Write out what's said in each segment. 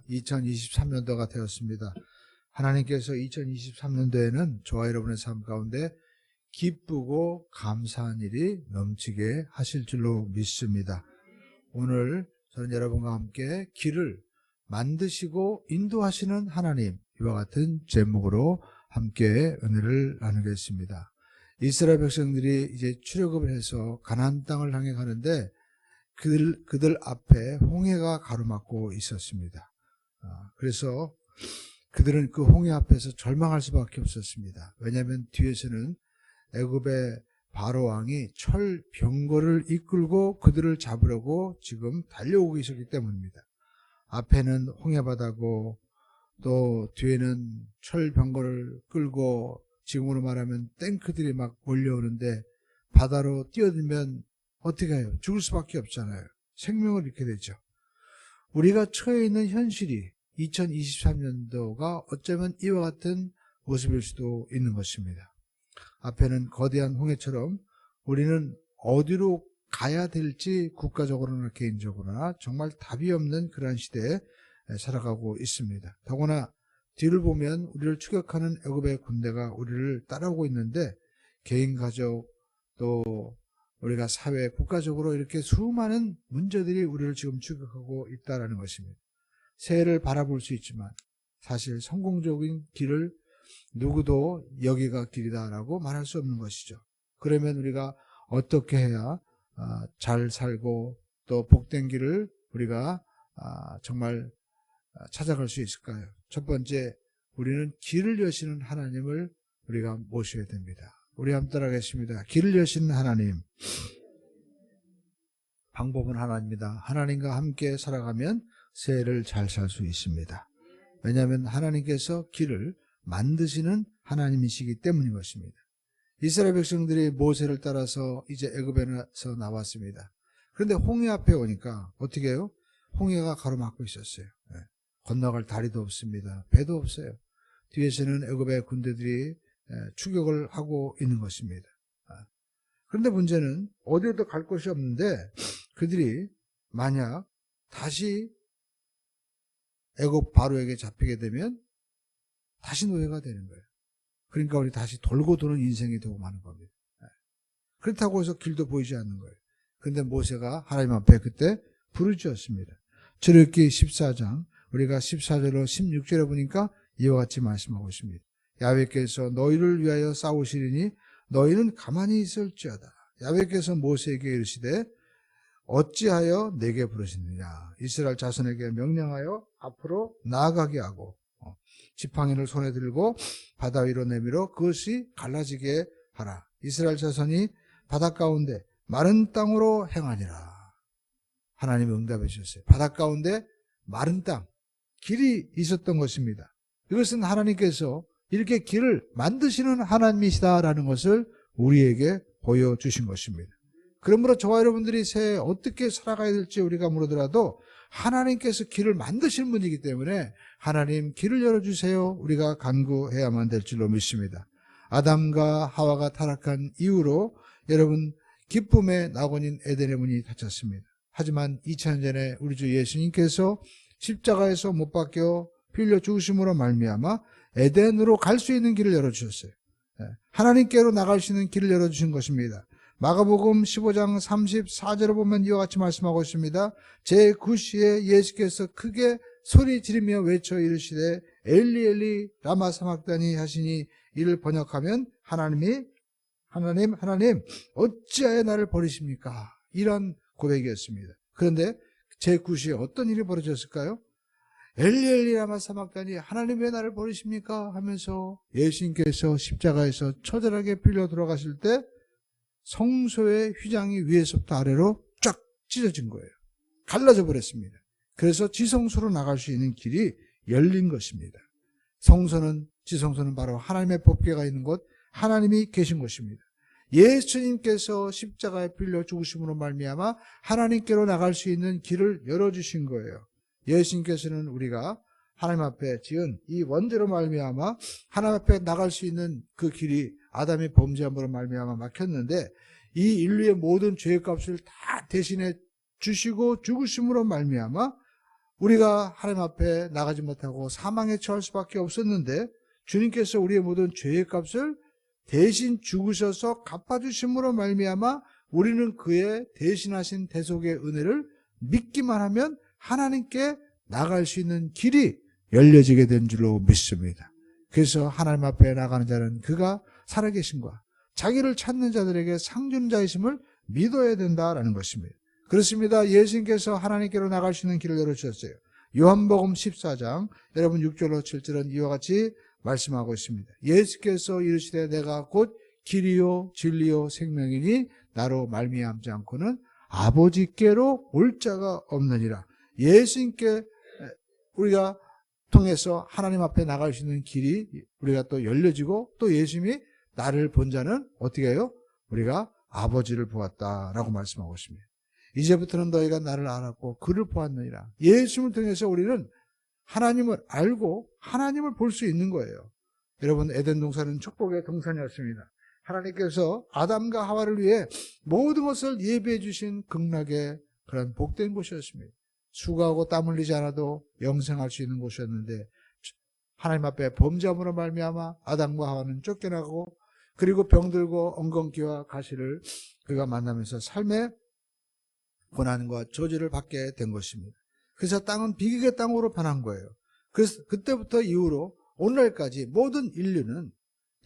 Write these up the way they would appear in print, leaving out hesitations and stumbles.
2023년도가 되었습니다. 하나님께서 2023년도에는 저와 여러분의 삶 가운데 기쁘고 감사한 일이 넘치게 하실 줄로 믿습니다. 오늘 저는 여러분과 함께 길을 만드시고 인도하시는 하나님, 이와 같은 제목으로 함께 은혜를 나누겠습니다. 이스라엘 백성들이 이제 출애굽을 해서 가나안 땅을 향해 가는데 그들 앞에 홍해가 가로막고 있었습니다. 그래서 그들은 그 홍해 앞에서 절망할 수밖에 없었습니다. 왜냐하면 뒤에서는 애굽의 바로 왕이 철 병거를 이끌고 그들을 잡으려고 지금 달려오고 있었기 때문입니다. 앞에는 홍해바다고 또 뒤에는 철 병거를 끌고 지금으로 말하면 탱크들이 막 몰려오는데 바다로 뛰어들면 어떻게 해요? 죽을 수밖에 없잖아요. 생명을 잃게 되죠. 우리가 처해 있는 현실이 2023년도가 어쩌면 이와 같은 모습일 수도 있는 것입니다. 앞에는 거대한 홍해처럼 우리는 어디로 가야 될지 국가적으로나 개인적으로나 정말 답이 없는 그러한 시대에 살아가고 있습니다. 더구나 뒤를 보면 우리를 추격하는 애굽의 군대가 우리를 따라오고 있는데 개인, 가족, 또 우리가 사회, 국가적으로 이렇게 수많은 문제들이 우리를 지금 추격하고 있다는 것입니다. 새해를 바라볼 수 있지만 사실 성공적인 길을 누구도 여기가 길이다라고 말할 수 없는 것이죠. 그러면 우리가 어떻게 해야 잘 살고 또 복된 길을 우리가 정말 찾아갈 수 있을까요? 첫 번째, 우리는 길을 여시는 하나님을 우리가 모셔야 됩니다. 우리 한번 따라하겠습니다. 길을 여시는 하나님. 방법은 하나입니다. 하나님과 함께 살아가면 새해를 잘 살 수 있습니다. 왜냐하면 하나님께서 길을 만드시는 하나님이시기 때문인 것입니다. 이스라엘 백성들이 모세를 따라서 이제 애굽에서 나왔습니다. 그런데 홍해 앞에 오니까 어떻게 해요? 홍해가 가로막고 있었어요. 건너갈 다리도 없습니다. 배도 없어요. 뒤에서는 애굽의 군대들이 추격을 하고 있는 것입니다. 그런데 문제는 어디에도 갈 곳이 없는데 그들이 만약 다시 애굽 바로에게 잡히게 되면 다시 노예가 되는 거예요. 그러니까 우리 다시 돌고 도는 인생이 되고 마는 겁니다. 그렇다고 해서 길도 보이지 않는 거예요. 그런데 모세가 하나님 앞에 그때 부르짖었습니다. 출애굽기 14장 우리가 14절로 16절에 보니까 이와 같이 말씀하고 있습니다. 야훼께서 너희를 위하여 싸우시리니 너희는 가만히 있을지어다. 야훼께서 모세에게 이르시되 어찌하여 내게 부르시느냐. 이스라엘 자손에게 명령하여 앞으로 나아가게 하고 지팡이를 손에 들고 바다 위로 내밀어 그것이 갈라지게 하라. 이스라엘 자손이 바다 가운데 마른 땅으로 행하니라. 하나님이 응답해 주셨어요. 바다 가운데 마른 땅, 길이 있었던 것입니다. 이것은 하나님께서 이렇게 길을 만드시는 하나님이시다라는 것을 우리에게 보여주신 것입니다. 그러므로 저와 여러분들이 새해 어떻게 살아가야 될지 우리가 물어더라도 하나님께서 길을 만드신 분이기 때문에 하나님 길을 열어주세요. 우리가 간구해야만 될 줄로 믿습니다. 아담과 하와가 타락한 이후로 여러분 기쁨의 낙원인 에덴의 문이 닫혔습니다. 하지만 2000년 전에 우리 주 예수님께서 십자가에서 못 박혀 피 흘려 죽으심으로 말미암아 에덴으로 갈 수 있는 길을 열어주셨어요. 하나님께로 나갈 수 있는 길을 열어주신 것입니다. 마가복음 15장 34절을 보면 이와 같이 말씀하고 있습니다. 제9시에 예수께서 크게 소리 지르며 외쳐 이르시되 엘리 엘리 라마 사막다니 하시니 이를 번역하면 하나님 어찌하여 나를 버리십니까? 이런 고백이었습니다. 그런데 제9시에 어떤 일이 벌어졌을까요? 엘리 엘리 라마 사막다니 하나님 왜 나를 버리십니까? 하면서 예수님께서 십자가에서 처절하게 빌려 돌아가실 때 성소의 휘장이 위에서부터 아래로 쫙 찢어진 거예요. 갈라져 버렸습니다. 그래서 지성소로 나갈 수 있는 길이 열린 것입니다. 지성소는 바로 하나님의 법궤가 있는 곳, 하나님이 계신 곳입니다. 예수님께서 십자가에 빌려 죽으심으로 말미암아 하나님께로 나갈 수 있는 길을 열어주신 거예요. 예수님께서는 우리가 하나님 앞에 지은 이 원죄로 말미암아 하나님 앞에 나갈 수 있는 그 길이 아담의 범죄함으로 말미암아 막혔는데 이 인류의 모든 죄의 값을 다 대신해 주시고 죽으심으로 말미암아 우리가 하나님 앞에 나가지 못하고 사망에 처할 수밖에 없었는데 주님께서 우리의 모든 죄의 값을 대신 죽으셔서 갚아주심으로 말미암아 우리는 그의 대신하신 대속의 은혜를 믿기만 하면 하나님께 나갈 수 있는 길이 열려지게 된 줄로 믿습니다. 그래서 하나님 앞에 나가는 자는 그가 살아계신과 자기를 찾는 자들에게 상 주는 자이심을 믿어야 된다라는 것입니다. 그렇습니다. 예수님께서 하나님께로 나갈 수 있는 길을 열어주셨어요. 요한복음 14장 여러분 6절로 7절은 이와 같이 말씀하고 있습니다. 예수께서 이르시되 내가 곧 길이요 진리요 생명이니 나로 말미암지 않고는 아버지께로 올 자가 없느니라. 예수님께 우리가 통해서 하나님 앞에 나갈 수 있는 길이 우리가 또 열려지고 또 예수님이 나를 본 자는 어떻게 해요? 우리가 아버지를 보았다라고 말씀하고 있습니다. 이제부터는 너희가 나를 알았고 그를 보았느니라. 예수님을 통해서 우리는 하나님을 알고 하나님을 볼 수 있는 거예요. 여러분 에덴 동산은 축복의 동산이었습니다. 하나님께서 아담과 하와를 위해 모든 것을 예비해 주신 극락의 그런 복된 곳이었습니다. 수고하고 땀 흘리지 않아도 영생할 수 있는 곳이었는데 하나님 앞에 범죄함으로 말미암아 아담과 하와는 쫓겨나고 그리고 병들고 엉겅퀴와 가시를 그가 만나면서 삶의 고난과 저주를 받게 된 것입니다. 그래서 땅은 비극의 땅으로 변한 거예요. 그래서 그때부터 이후로 오늘날까지 모든 인류는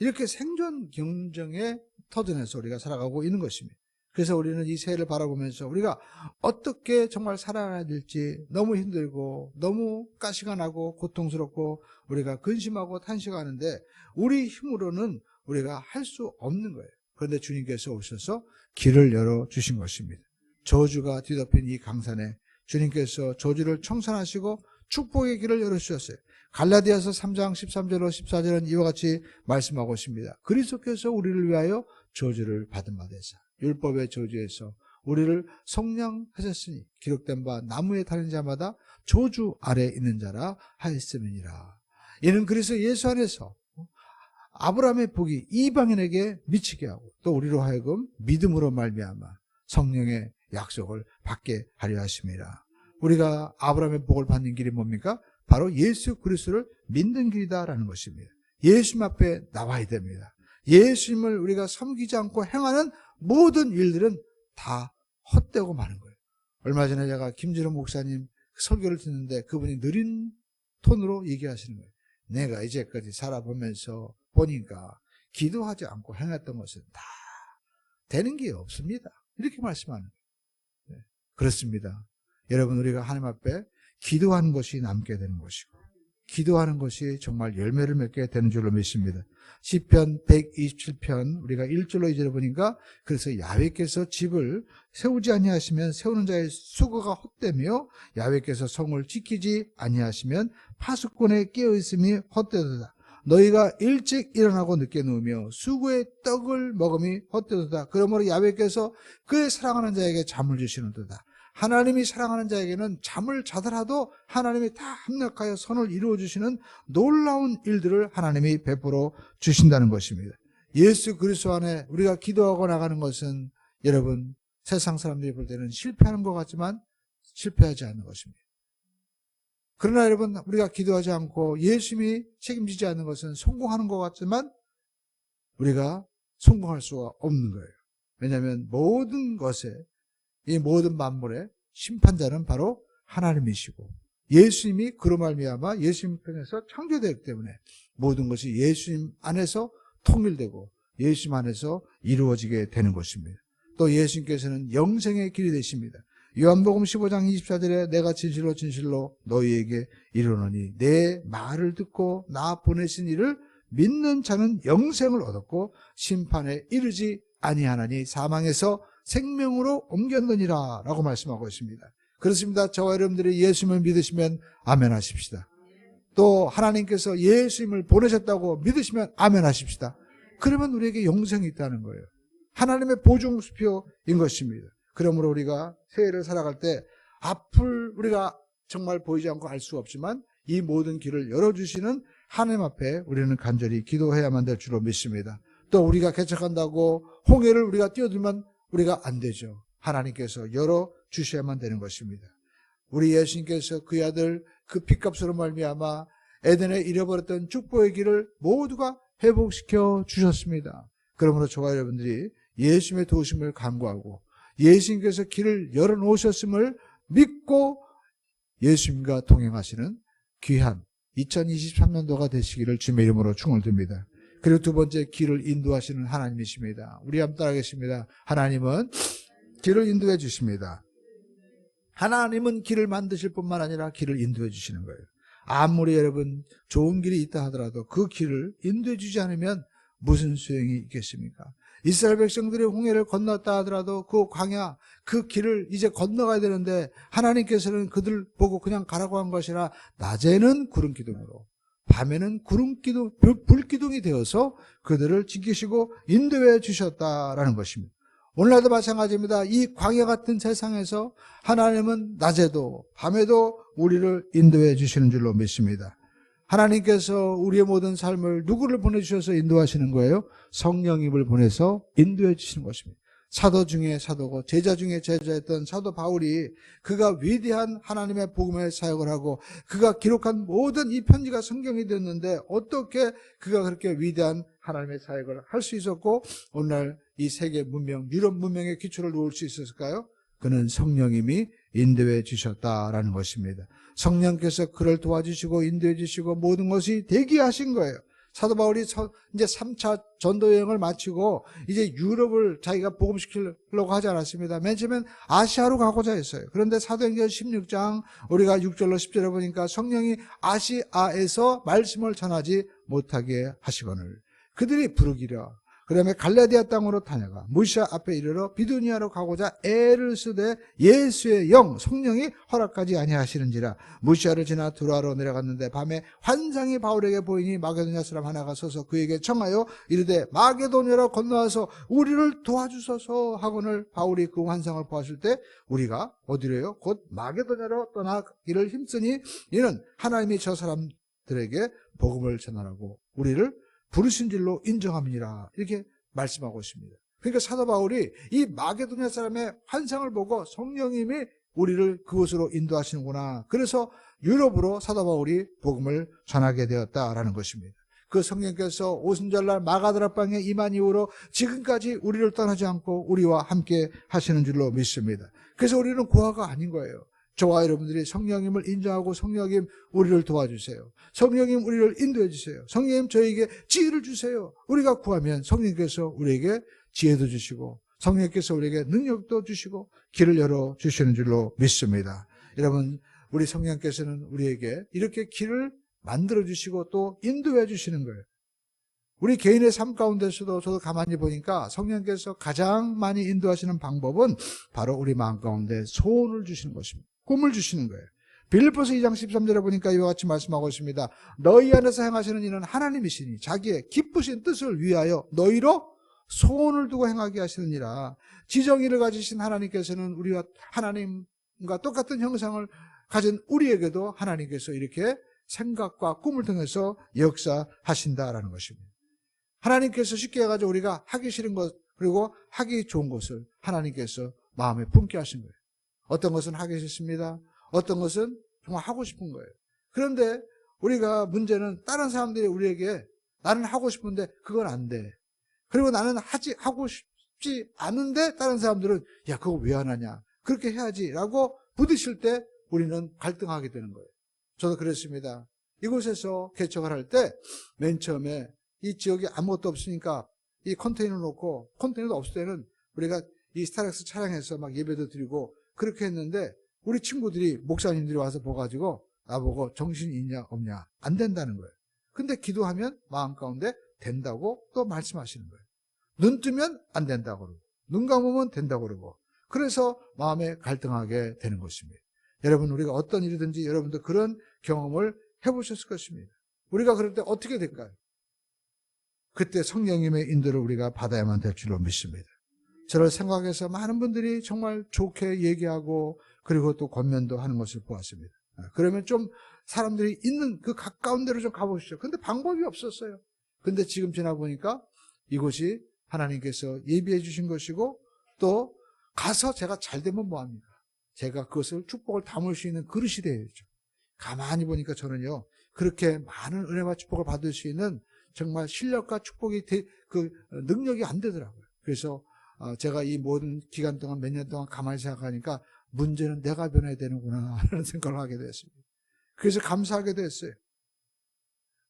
이렇게 생존 경쟁의 터전에서 우리가 살아가고 있는 것입니다. 그래서 우리는 이 새해를 바라보면서 우리가 어떻게 정말 살아가야 될지 너무 힘들고 너무 가시가 나고 고통스럽고 우리가 근심하고 탄식하는데 우리 힘으로는 우리가 할 수 없는 거예요. 그런데 주님께서 오셔서 길을 열어주신 것입니다. 저주가 뒤덮인 이 강산에 주님께서 저주를 청산하시고 축복의 길을 열어주셨어요. 갈라디아서 3장 13절로 14절은 이와 같이 말씀하고 있습니다. 그리스도께서 우리를 위하여 저주를 받은 바 되사 율법의 저주에서 우리를 속량하셨으니 기록된 바 나무에 달린 자마다 저주 아래 있는 자라 하였음이니라. 이는 그래서 예수 안에서 아브라함의 복이 이방인에게 미치게 하고 또 우리로 하여금 믿음으로 말미암아 성령의 약속을 받게 하려 하심이라. 우리가 아브라함의 복을 받는 길이 뭡니까? 바로 예수 그리스도를 믿는 길이다라는 것입니다. 예수님 앞에 나와야 됩니다. 예수님을 우리가 섬기지 않고 행하는 모든 일들은 다 헛되고 마는 거예요. 얼마 전에 제가 김진호 목사님 설교를 듣는데 그분이 느린 톤으로 얘기하시는 거예요. 내가 이제까지 살아보면서 보니까 기도하지 않고 행했던 것은 다 되는 게 없습니다. 이렇게 말씀하는 거예요. 네, 그렇습니다. 여러분 우리가 하나님 앞에 기도하는 것이 남게 되는 것이고 기도하는 것이 정말 열매를 맺게 되는 줄로 믿습니다. 시편 127편 우리가 1절로 2절을 보니까 그래서 야훼께서 집을 세우지 아니하시면 세우는 자의 수고가 헛되며 야훼께서 성을 지키지 아니하시면 파수꾼의 깨어있음이 헛되도다. 너희가 일찍 일어나고 늦게 누우며 수고의 떡을 먹음이 헛되도다. 그러므로 야훼께서 그의 사랑하는 자에게 잠을 주시는도다. 하나님이 사랑하는 자에게는 잠을 자더라도 하나님이 다 합력하여 선을 이루어 주시는 놀라운 일들을 하나님이 베풀어 주신다는 것입니다. 예수 그리스도 안에 우리가 기도하고 나가는 것은 여러분 세상 사람들이 볼 때는 실패하는 것 같지만 실패하지 않는 것입니다. 그러나 여러분 우리가 기도하지 않고 예수님이 책임지지 않는 것은 성공하는 것 같지만 우리가 성공할 수가 없는 거예요. 왜냐하면 모든 것에 이 모든 만물의 심판자는 바로 하나님이시고 예수님이 그로 말미암아 예수님 편에서 창조되었기 때문에 모든 것이 예수님 안에서 통일되고 예수님 안에서 이루어지게 되는 것입니다. 또 예수님께서는 영생의 길이 되십니다. 요한복음 15장 24절에 내가 진실로 진실로 너희에게 이르노니 내 말을 듣고 나 보내신 이를 믿는 자는 영생을 얻었고 심판에 이르지 아니하나니 사망에서 생명으로 옮겼느니라 라고 말씀하고 있습니다. 그렇습니다. 저와 여러분들이 예수님을 믿으시면 아멘 하십시다. 또 하나님께서 예수님을 보내셨다고 믿으시면 아멘 하십시다. 그러면 우리에게 영생이 있다는 거예요. 하나님의 보증수표인 것입니다. 그러므로 우리가 새해를 살아갈 때 앞을 우리가 정말 보이지 않고 알 수 없지만 이 모든 길을 열어주시는 하나님 앞에 우리는 간절히 기도해야만 될 줄로 믿습니다. 또 우리가 개척한다고 홍해를 우리가 뛰어들면 우리가 안 되죠. 하나님께서 열어주셔야만 되는 것입니다. 우리 예수님께서 그의 아들 그 핏값으로 말미암아 에덴에 잃어버렸던 축복의 길을 모두가 회복시켜 주셨습니다. 그러므로 저와 여러분들이 예수님의 도우심을 간구하고 예수님께서 길을 열어놓으셨음을 믿고 예수님과 동행하시는 귀한 2023년도가 되시기를 주님의 이름으로 축원을 드립니다. 그리고 두 번째, 길을 인도하시는 하나님이십니다. 우리 한번 따라하겠습니다. 하나님은 길을 인도해 주십니다. 하나님은 길을 만드실 뿐만 아니라 길을 인도해 주시는 거예요. 아무리 여러분 좋은 길이 있다 하더라도 그 길을 인도해 주지 않으면 무슨 소용이 있겠습니까? 이스라엘 백성들이 홍해를 건넜다 하더라도 그 광야, 그 길을 이제 건너가야 되는데 하나님께서는 그들 보고 그냥 가라고 한 것이라 낮에는 구름 기둥으로 밤에는 불기둥이 되어서 그들을 지키시고 인도해 주셨다라는 것입니다. 오늘날도 마찬가지입니다. 이 광야 같은 세상에서 하나님은 낮에도 밤에도 우리를 인도해 주시는 줄로 믿습니다. 하나님께서 우리의 모든 삶을 누구를 보내주셔서 인도하시는 거예요? 성령님을 보내서 인도해 주시는 것입니다. 사도 중에 사도고 제자 중에 제자였던 사도 바울이 그가 위대한 하나님의 복음의 사역을 하고 그가 기록한 모든 이 편지가 성경이 됐는데 어떻게 그가 그렇게 위대한 하나님의 사역을 할 수 있었고 오늘날 이 세계 문명, 유럽 문명의 기초를 놓을 수 있었을까요? 그는 성령님이 인도해 주셨다라는 것입니다. 성령께서 그를 도와주시고 인도해 주시고 모든 것이 되게 하신 거예요. 사도 바울이 이제 3차 전도 여행을 마치고 이제 유럽을 자기가 복음시키려고 하지 않았습니다. 맨 처음엔 아시아로 가고자 했어요. 그런데 사도행전 16장 우리가 6절로 10절에 보니까 성령이 아시아에서 말씀을 전하지 못하게 하시거늘 그들이 부르기려 그 다음에 갈라디아 땅으로 다녀가 무시아 앞에 이르러 비두니아로 가고자 애를 쓰되 예수의 영 성령이 허락하지 아니하시는지라 무시아를 지나 두라로 내려갔는데 밤에 환상이 바울에게 보이니 마게도냐 사람 하나가 서서 그에게 청하여 이르되 마게도냐로 건너와서 우리를 도와주소서 하거늘 바울이 그 환상을 보았을 때 우리가 어디로요? 곧 마게도냐로 떠나기를 힘쓰니 이는 하나님이 저 사람들에게 복음을 전하라고 우리를 부르신 줄로 인정함이니라 이렇게 말씀하고 있습니다. 그러니까 사도 바울이 이 마게도냐 사람의 환상을 보고 성령님이 우리를 그곳으로 인도하시는구나. 그래서 유럽으로 사도 바울이 복음을 전하게 되었다라는 것입니다. 그 성령께서 오순절날 마가다락방에 임한 이후로 지금까지 우리를 떠나지 않고 우리와 함께 하시는 줄로 믿습니다. 그래서 우리는 고아가 아닌 거예요. 저와 여러분들이 성령님을 인정하고 성령님 우리를 도와주세요. 성령님 우리를 인도해 주세요. 성령님 저에게 지혜를 주세요. 우리가 구하면 성령께서 우리에게 지혜도 주시고 성령께서 우리에게 능력도 주시고 길을 열어주시는 줄로 믿습니다. 여러분 우리 성령께서는 우리에게 이렇게 길을 만들어주시고 또 인도해 주시는 거예요. 우리 개인의 삶 가운데서도 저도 가만히 보니까 성령께서 가장 많이 인도하시는 방법은 바로 우리 마음 가운데 소원을 주시는 것입니다. 꿈을 주시는 거예요. 빌립보서 2장 13절에 보니까 이와 같이 말씀하고 있습니다. 너희 안에서 행하시는 이는 하나님이시니 자기의 기쁘신 뜻을 위하여 너희로 소원을 두고 행하게 하시느니라. 지정의를 가지신 하나님께서는 우리와 하나님과 똑같은 형상을 가진 우리에게도 하나님께서 이렇게 생각과 꿈을 통해서 역사하신다라는 것입니다. 하나님께서 쉽게 해가지고 우리가 하기 싫은 것 그리고 하기 좋은 것을 하나님께서 마음에 품게 하신 거예요. 어떤 것은 하기 싫습니다. 어떤 것은 정말 하고 싶은 거예요. 그런데 우리가 문제는 다른 사람들이 우리에게 나는 하고 싶은데 그건 안 돼. 그리고 나는 하고 싶지 않은데 다른 사람들은 야 그거 왜 안 하냐. 그렇게 해야지 라고 부딪힐 때 우리는 갈등하게 되는 거예요. 저도 그랬습니다. 이곳에서 개척을 할 때 맨 처음에 이 지역에 아무것도 없으니까 이 컨테이너 놓고 컨테이너도 없을 때는 우리가 이 스타렉스 차량에서 막 예배도 드리고 그렇게 했는데 우리 친구들이 목사님들이 와서 보가지고 나보고 정신이 있냐 없냐 안 된다는 거예요. 근데 기도하면 마음 가운데 된다고 또 말씀하시는 거예요. 눈 뜨면 안 된다고 그러고 눈 감으면 된다고 그러고 그래서 마음에 갈등하게 되는 것입니다. 여러분 우리가 어떤 일이든지 여러분도 그런 경험을 해보셨을 것입니다. 우리가 그럴 때 어떻게 될까요? 그때 성령님의 인도를 우리가 받아야만 될 줄로 믿습니다. 저를 생각해서 많은 분들이 정말 좋게 얘기하고 그리고 또 권면도 하는 것을 보았습니다. 그러면 좀 사람들이 있는 그 가까운 데로 좀 가보시죠. 근데 방법이 없었어요. 근데 지금 지나보니까 이곳이 하나님께서 예비해 주신 것이고 또 가서 제가 잘 되면 뭐합니까? 제가 그것을 축복을 담을 수 있는 그릇이 되어야죠. 가만히 보니까 저는요, 그렇게 많은 은혜와 축복을 받을 수 있는 정말 실력과 축복이 그 능력이 안 되더라고요. 그래서 제가 이 모든 기간 동안 몇 년 동안 가만히 생각하니까 문제는 내가 변해야 되는구나 하는 생각을 하게 됐습니다. 그래서 감사하게 됐어요.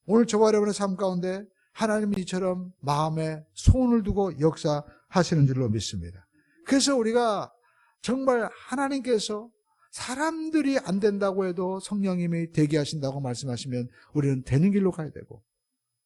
오늘 저와 여러분의 삶 가운데 하나님이 이처럼 마음에 소원을 두고 역사하시는 줄로 믿습니다. 그래서 우리가 정말 하나님께서 사람들이 안 된다고 해도 성령님이 되게 하신다고 말씀하시면 우리는 되는 길로 가야 되고,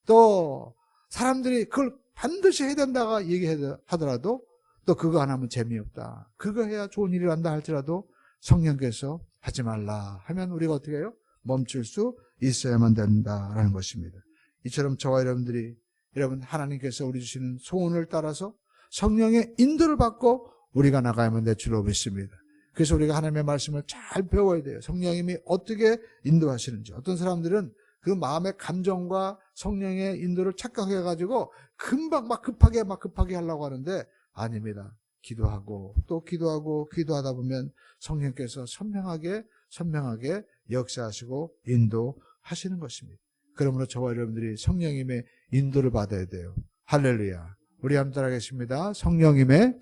또 사람들이 그걸 반드시 해야 된다고 얘기하더라도 또 그거 안 하면 재미없다, 그거 해야 좋은 일이 난다 할지라도 성령께서 하지 말라 하면 우리가 어떻게 해요? 멈출 수 있어야만 된다라는 것입니다. 이처럼 저와 여러분들이, 여러분 하나님께서 우리 주시는 소원을 따라서 성령의 인도를 받고 우리가 나가야만 될 줄로 믿습니다. 그래서 우리가 하나님의 말씀을 잘 배워야 돼요. 성령님이 어떻게 인도하시는지. 어떤 사람들은 그 마음의 감정과 성령의 인도를 착각해가지고 금방 막 급하게 하려고 하는데 아닙니다. 기도하고 또 기도하다 보면 성령께서 선명하게 역사하시고 인도하시는 것입니다. 그러므로 저와 여러분들이 성령님의 인도를 받아야 돼요. 할렐루야. 우리 함께 따라하겠습니다. 성령님의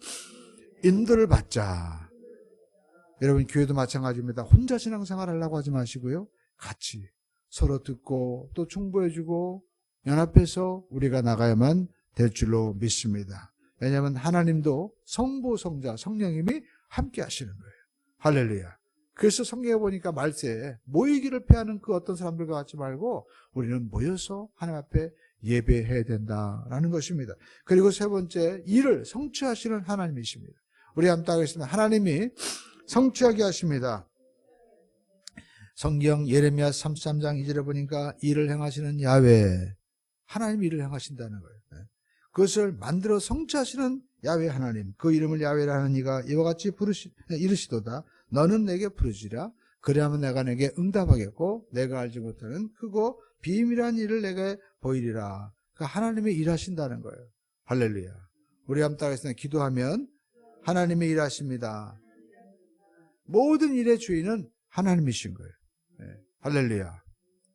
인도를 받자. 여러분 교회도 마찬가지입니다. 혼자 신앙생활 하려고 하지 마시고요, 같이 서로 듣고 또 충고해주고 연합해서 우리가 나가야만 될 줄로 믿습니다. 왜냐하면 하나님도 성부, 성자, 성령님이 함께 하시는 거예요. 할렐루야. 그래서 성경에 보니까 말세에 모이기를 피하는 그 어떤 사람들과 같지 말고 우리는 모여서 하나님 앞에 예배해야 된다라는 것입니다. 그리고 세 번째, 일을 성취하시는 하나님이십니다. 우리 함께 하겠습니다. 하나님이 성취하게 하십니다. 성경 예레미야 33장 2절에 보니까 일을 행하시는 야훼, 하나님이 일을 행하신다는 거예요. 그것을 만들어 성취하시는 야훼 하나님, 그 이름을 야훼라 하는 이가 이와 같이 이르시도다. 너는 내게 부르시라. 그리하면 내가 내게 응답하겠고 내가 알지 못하는 크고 비밀한 일을 내게 보이리라. 그 하나님이 일하신다는 거예요. 할렐루야. 우리 함께 하겠습니다. 기도하면 하나님이 일하십니다. 모든 일의 주인은 하나님이신 거예요. 네. 할렐루야.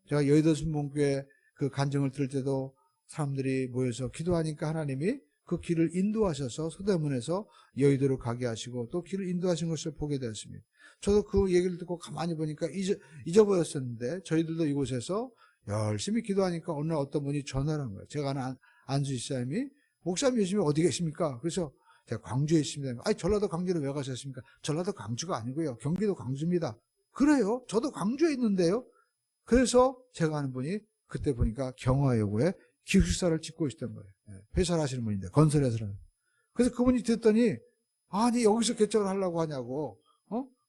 제가 여의도 순복음교회 그 간증을 들을 때도 사람들이 모여서 기도하니까 하나님이 그 길을 인도하셔서 서대문에서 여의도로 가게 하시고 또 길을 인도하신 것을 보게 되었습니다. 저도 그 얘기를 듣고 가만히 보니까 잊어버렸었는데 저희들도 이곳에서 열심히 기도하니까 어느 날 어떤 분이 전화를 한 거예요. 제가 아는 안수 집사님이, 목사님 요즘에 어디 계십니까? 그래서 제가 광주에 있습니다. 아니, 전라도 광주로 왜 가셨습니까? 전라도 광주가 아니고요, 경기도 광주입니다. 그래요? 저도 광주에 있는데요. 그래서 제가 아는 분이 그때 보니까 경화여고에 기숙사를 짓고 있었던 거예요. 회사를 하시는 분인데, 건설회사를. 그래서 그분이 듣더니, 아니 여기서 개척을 하려고 하냐고.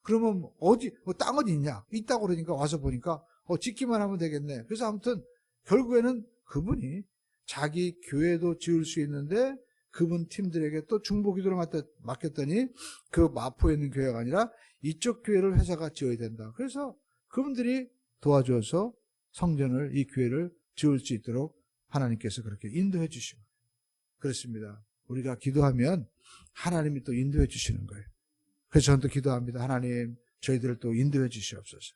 그러면 어디, 땅 어디 있냐? 있다고 그러니까 와서 보니까 짓기만 하면 되겠네. 그래서 아무튼 결국에는 그분이 자기 교회도 지을 수 있는데 그분 팀들에게 또 중보기도를 맡겼더니 그 마포에 있는 교회가 아니라 이쪽 교회를 회사가 지어야 된다. 그래서 그분들이 도와줘서 성전을, 이 교회를 지을 수 있도록 하나님께서 그렇게 인도해 주시고, 그렇습니다. 우리가 기도하면 하나님이 또 인도해 주시는 거예요. 그래서 저는 또 기도합니다. 하나님, 저희들을 또 인도해 주시옵소서.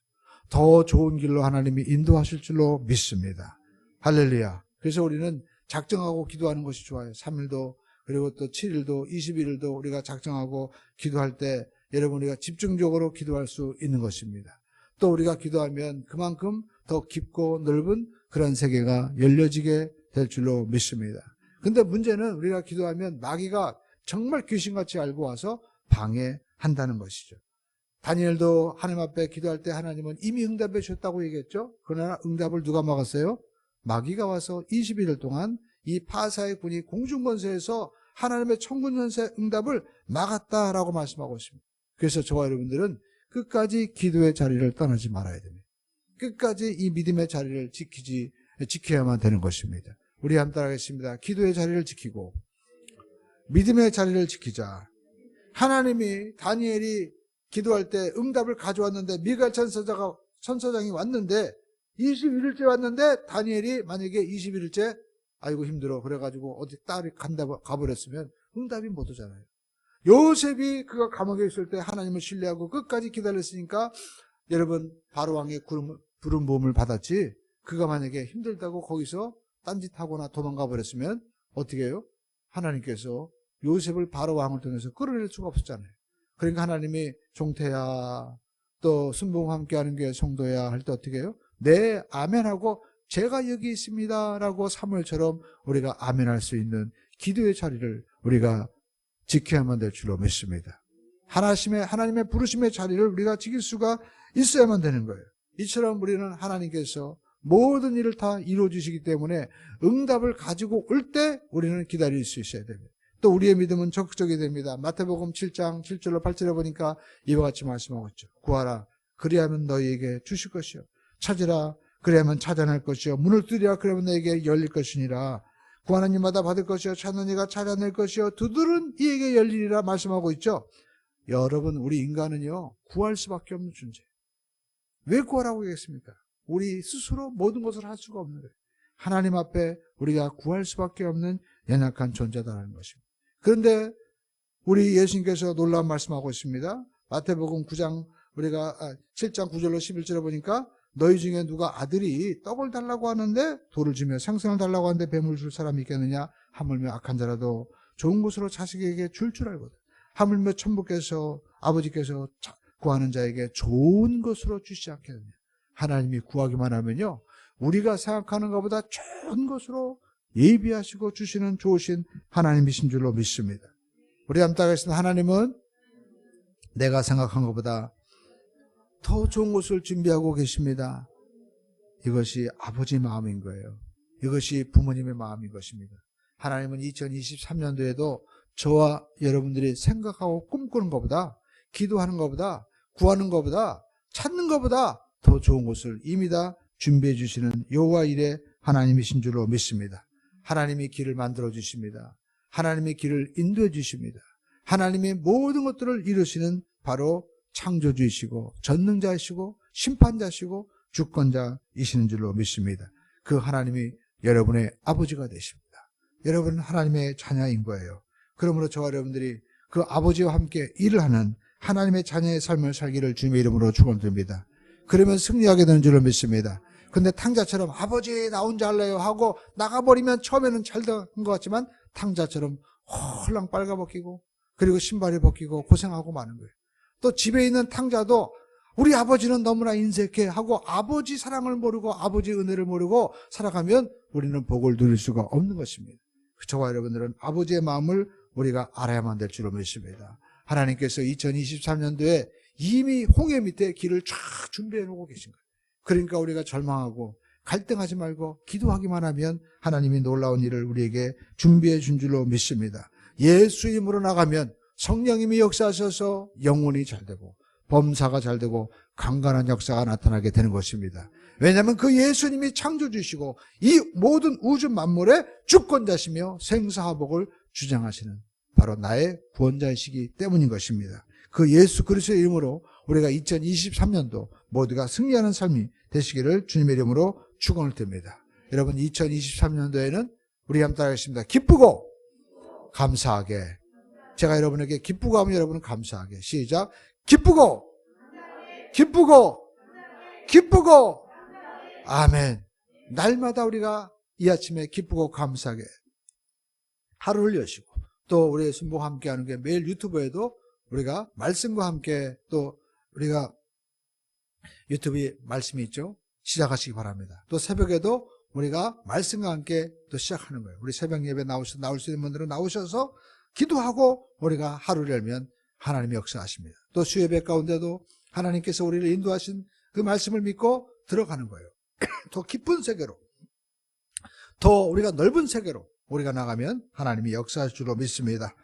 더 좋은 길로 하나님이 인도하실 줄로 믿습니다. 할렐루야. 그래서 우리는 작정하고 기도하는 것이 좋아요. 3일도 그리고 또 7일도 21일도 우리가 작정하고 기도할 때 여러분, 우리가 집중적으로 기도할 수 있는 것입니다. 또 우리가 기도하면 그만큼 더 깊고 넓은 그런 세계가 열려지게 될 줄로 믿습니다. 근데 문제는 우리가 기도하면 마귀가 정말 귀신같이 알고 와서 방해한다는 것이죠. 다니엘도 하나님 앞에 기도할 때 하나님은 이미 응답해 주셨다고 얘기했죠. 그러나 응답을 누가 막았어요? 마귀가 와서 21일 동안 이 파사의 군이 공중권세에서 하나님의 천군천세 응답을 막았다라고 말씀하고 있습니다. 그래서 저와 여러분들은 끝까지 기도의 자리를 떠나지 말아야 됩니다. 끝까지 이 믿음의 자리를 지켜야만 되는 것입니다. 우리 함께 따라하겠습니다. 기도의 자리를 지키고 믿음의 자리를 지키자. 하나님이 다니엘이 기도할 때 응답을 가져왔는데, 미가엘 천사장이 왔는데 21일째 왔는데 다니엘이 만약에 21일째 아이고 힘들어 그래가지고 어디 딸이 가버렸으면 응답이 못 오잖아요. 요셉이 그가 감옥에 있을 때 하나님을 신뢰하고 끝까지 기다렸으니까 여러분 바로 왕의 부름 부음을 받았지, 그가 만약에 힘들다고 거기서 딴짓하거나 도망가 버렸으면 어떻게 해요? 하나님께서 요셉을 바로 왕을 통해서 끌어낼 수가 없었잖아요. 그러니까 하나님이 종태야, 또 순봉 함께하는 교회 성도야 할 때 어떻게 해요? 네, 아멘하고 제가 여기 있습니다 라고 사무엘처럼 우리가 아멘할 수 있는 기도의 자리를 우리가 지켜야만 될 줄로 믿습니다. 하나님의 부르심의 자리를 우리가 지킬 수가 있어야만 되는 거예요. 이처럼 우리는 하나님께서 모든 일을 다 이루어주시기 때문에 응답을 가지고 올 때 우리는 기다릴 수 있어야 됩니다. 또 우리의 믿음은 적극적이 됩니다. 마태복음 7장 7절로 8절에 보니까 이와 같이 말씀하고 있죠. 구하라, 그리하면 너희에게 주실 것이요. 찾으라, 그리하면 찾아낼 것이요. 문을 두드리라, 그러면 너희에게 열릴 것이니라. 구하는 이마다 받을 것이요, 찾는 이가 찾아낼 것이요, 두드는 이에게 열리리라 말씀하고 있죠. 여러분, 우리 인간은요, 구할 수밖에 없는 존재예요. 왜 구하라고 하겠습니까? 우리 스스로 모든 것을 할 수가 없는 거예요. 하나님 앞에 우리가 구할 수밖에 없는 연약한 존재다라는 것입니다. 그런데 우리 예수님께서 놀라운 말씀하고 있습니다. 마태복음 9장 우리가 7장 9절로 11절에 보니까 너희 중에 누가 아들이 떡을 달라고 하는데 돌을 주며 생선을 달라고 하는데 뱀을 줄 사람이 있겠느냐? 하물며 악한 자라도 좋은 것으로 자식에게 줄 알거든. 하물며 천부께서 아버지께서 구하는 자에게 좋은 것으로 주시지 않겠느냐? 하나님이 구하기만 하면요, 우리가 생각하는 것보다 좋은 것으로 예비하시고 주시는 좋으신 하나님이신 줄로 믿습니다. 우리 함께 하겠습니다. 하나님은 내가 생각한 것보다 더 좋은 것을 준비하고 계십니다. 이것이 아버지 마음인 거예요. 이것이 부모님의 마음인 것입니다. 하나님은 2023년도에도 저와 여러분들이 생각하고 꿈꾸는 것보다, 기도하는 것보다, 구하는 것보다, 찾는 것보다 더 좋은 것을 이미 다 준비해 주시는 여호와 일의 하나님이신 줄로 믿습니다. 하나님이 길을 만들어 주십니다. 하나님이 길을 인도해 주십니다. 하나님이 모든 것들을 이루시는 바로 창조주이시고 전능자이시고 심판자시고 주권자이시는 줄로 믿습니다. 그 하나님이 여러분의 아버지가 되십니다. 여러분은 하나님의 자녀인 거예요. 그러므로 저와 여러분들이 그 아버지와 함께 일을 하는 하나님의 자녀의 삶을 살기를 주님의 이름으로 축원드립니다. 그러면 승리하게 되는 줄로 믿습니다. 근데 탕자처럼 아버지 나 혼자 할래요 하고 나가버리면 처음에는 잘 된 것 같지만 탕자처럼 홀랑 빨가벗기고 그리고 신발이 벗기고 고생하고 마는 거예요. 또 집에 있는 탕자도 우리 아버지는 너무나 인색해 하고 아버지 사랑을 모르고 아버지 은혜를 모르고 살아가면 우리는 복을 누릴 수가 없는 것입니다. 저와 여러분들은 아버지의 마음을 우리가 알아야만 될 줄로 믿습니다. 하나님께서 2023년도에 이미 홍해 밑에 길을 쫙 준비해 놓고 계신 거예요. 그러니까 우리가 절망하고 갈등하지 말고 기도하기만 하면 하나님이 놀라운 일을 우리에게 준비해 준 줄로 믿습니다. 예수 이름으로 나가면 성령님이 역사하셔서 영혼이 잘 되고 범사가 잘 되고 강건한 역사가 나타나게 되는 것입니다. 왜냐하면 그 예수님이 창조주시고 이 모든 우주 만물의 주권자시며 생사화복을 주장하시는 바로 나의 구원자이시기 때문인 것입니다. 그 예수 그리스도의 이름으로 우리가 2023년도 모두가 승리하는 삶이 되시기를 주님의 이름으로 축원을 드립니다. 여러분 2023년도에는 우리 함께 하겠습니다. 기쁘고 감사하게. 제가 여러분에게 기쁘고 하면 여러분은 감사하게. 시작. 기쁘고 기쁘고 기쁘고 아멘. 날마다 우리가 이 아침에 기쁘고 감사하게 하루를 여시고 또 우리의 순봉 함께하는 게 매일 유튜브에도 우리가 말씀과 함께 또 우리가 유튜브에 말씀이 있죠. 시작하시기 바랍니다. 또 새벽에도 우리가 말씀과 함께 또 시작하는 거예요. 우리 새벽 예배 나올 수 있는 분들은 나오셔서 기도하고 우리가 하루를 열면 하나님이 역사하십니다. 또 수예배 가운데도 하나님께서 우리를 인도하신 그 말씀을 믿고 들어가는 거예요. 더 깊은 세계로, 더 우리가 넓은 세계로 우리가 나가면 하나님이 역사할 줄로 믿습니다.